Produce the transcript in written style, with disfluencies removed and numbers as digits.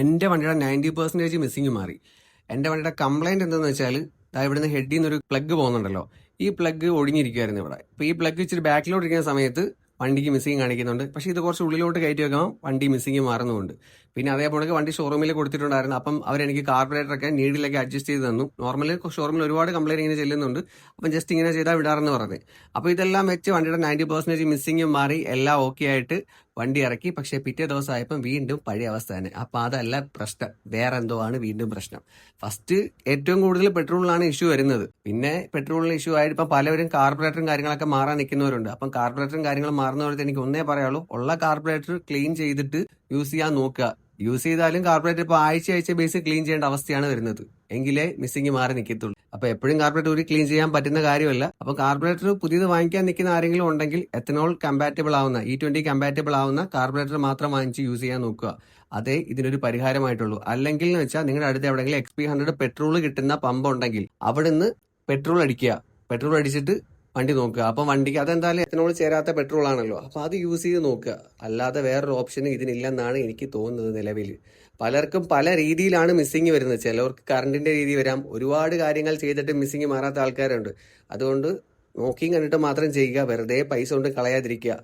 എൻ്റെ വണ്ടിയുടെ 90% മിസ്സിങ് മാറി. എൻ്റെ വണ്ടിയുടെ കംപ്ലൈന്റ് എന്താണെന്ന് വെച്ചാൽ ഇവിടുന്ന് ഹെഡിൽ നിന്ന് ഒരു പ്ലഗ് പോകുന്നുണ്ടല്ലോ, ഈ പ്ലഗ് ഒഴിഞ്ഞിരിക്കുമായിരുന്നു ഇവിടെ. അപ്പോൾ ഈ പ്ലഗ് ഇച്ചിരി ബാക്കിലോട്ട് ഇരിക്കുന്ന സമയത്ത് വണ്ടിക്ക് മിസ്സിങ് കാണിക്കുന്നുണ്ട്. പക്ഷേ ഇത് കുറച്ച് ഉള്ളിലോട്ട് കയറ്റി വെക്കുമ്പോൾ വണ്ടി മിസ്സിങ് മാറുന്നുണ്ട്. പിന്നെ അതേപോലെ വണ്ടി ഷോറൂമിൽ കൊടുത്തിട്ടുണ്ടായിരുന്നു. അപ്പം അവരെനിക്ക് കാർബറേറ്ററൊക്കെ നീഡിലൊക്കെ അഡ്ജസ്റ്റ് ചെയ്ത് തന്നു. നോർമലി ഷോറൂമിൽ ഒരുപാട് കംപ്ലൈൻറ്റ് ഇങ്ങനെ ചെല്ലുന്നുണ്ട്. അപ്പം ജസ്റ്റ് ഇങ്ങനെ ചെയ്താൽ വിടാറെന്ന് പറഞ്ഞത്. അപ്പോൾ ഇതെല്ലാം വെച്ച് വണ്ടിയുടെ 90% മിസ്സിങ്ങും മാറി, എല്ലാം ഓക്കെ ആയിട്ട് വണ്ടി ഇറക്കി. പക്ഷേ പിറ്റേ ദിവസമായപ്പം വീണ്ടും പഴയ അവസ്ഥ തന്നെ. അപ്പം അതല്ല പ്രശ്നം, വേറെ എന്തോ ആണ് വീണ്ടും പ്രശ്നം. ഫസ്റ്റ് ഏറ്റവും കൂടുതൽ പെട്രോളിലാണ് ഇഷ്യൂ വരുന്നത്. പിന്നെ പെട്രോളിന് ഇഷ്യൂ ആയിട്ട് ഇപ്പം പലവരും കാർബറേറ്ററും കാര്യങ്ങളൊക്കെ മാറാൻ നിൽക്കുന്നവരുണ്ട്. അപ്പം കാർബറേറ്ററും കാര്യങ്ങളും മാറുന്നവർക്ക് എനിക്ക് ഒന്നേ പറയുള്ളൂ, ഉള്ള കാർബറേറ്റർ ക്ലീൻ ചെയ്തിട്ട് യൂസ് ചെയ്യാൻ നോക്കുക. യൂസ് ചെയ്താലും കാർബറേറ്റർ ഇപ്പോൾ ആഴ്ച ബേസ് ക്ലീൻ ചെയ്യേണ്ട അവസ്ഥയാണ് വരുന്നത്. എങ്കിലേ മിസ്സിങ് മാറി നിൽക്കത്തുള്ളൂ. അപ്പൊ എപ്പോഴും കാർബറേറ്റർ ഒരു ക്ലീൻ ചെയ്യാൻ പറ്റുന്ന കാര്യമല്ല. അപ്പൊ കാർബറേറ്റർ പുതിയത് വാങ്ങിക്കാൻ നിൽക്കുന്ന ആരെങ്കിലും ഉണ്ടെങ്കിൽ എത്തനോൾ കമ്പാറ്റബിൾ ആവുന്ന E20 കമ്പാറ്റബിൾ ആവുന്ന കാർബറേറ്റർ മാത്രം വാങ്ങിച്ച് യൂസ് ചെയ്യാൻ നോക്കുക. അതേ ഇതിനൊരു പരിഹാരമായിട്ടുള്ളൂ. അല്ലെങ്കിൽ എന്ന് വെച്ചാൽ നിങ്ങളുടെ അടുത്ത് എവിടെയെങ്കിലും XP100 പെട്രോൾ കിട്ടുന്ന പമ്പ് ഉണ്ടെങ്കിൽ അവിടുന്ന് പെട്രോൾ അടിക്കുക. പെട്രോൾ അടിച്ചിട്ട് വണ്ടി നോക്കുക. അപ്പം വണ്ടിക്ക് അതെന്തായാലും എത്തനോൾ ചേരാത്ത പെട്രോൾ ആണല്ലോ, അപ്പൊ അത് യൂസ് ചെയ്ത് നോക്കുക. അല്ലാതെ വേറൊരു ഓപ്ഷൻ ഇതിനില്ലെന്നാണ് എനിക്ക് തോന്നുന്നത് നിലവിൽ. പലർക്കും പല രീതിയിലാണ് മിസ്സിങ് വരുന്നത്. ചിലവർക്ക് കറണ്ടിന്റെ രീതി വരാം. ഒരുപാട് കാര്യങ്ങൾ ചെയ്തിട്ട് മിസ്സിങ് മാറാത്ത ആൾക്കാരുണ്ട്. അതുകൊണ്ട് നോക്കിയും കണ്ടിട്ട് മാത്രം ചെയ്യുക. വെറുതെ പൈസ കൊണ്ട് കളയാതിരിക്കുക.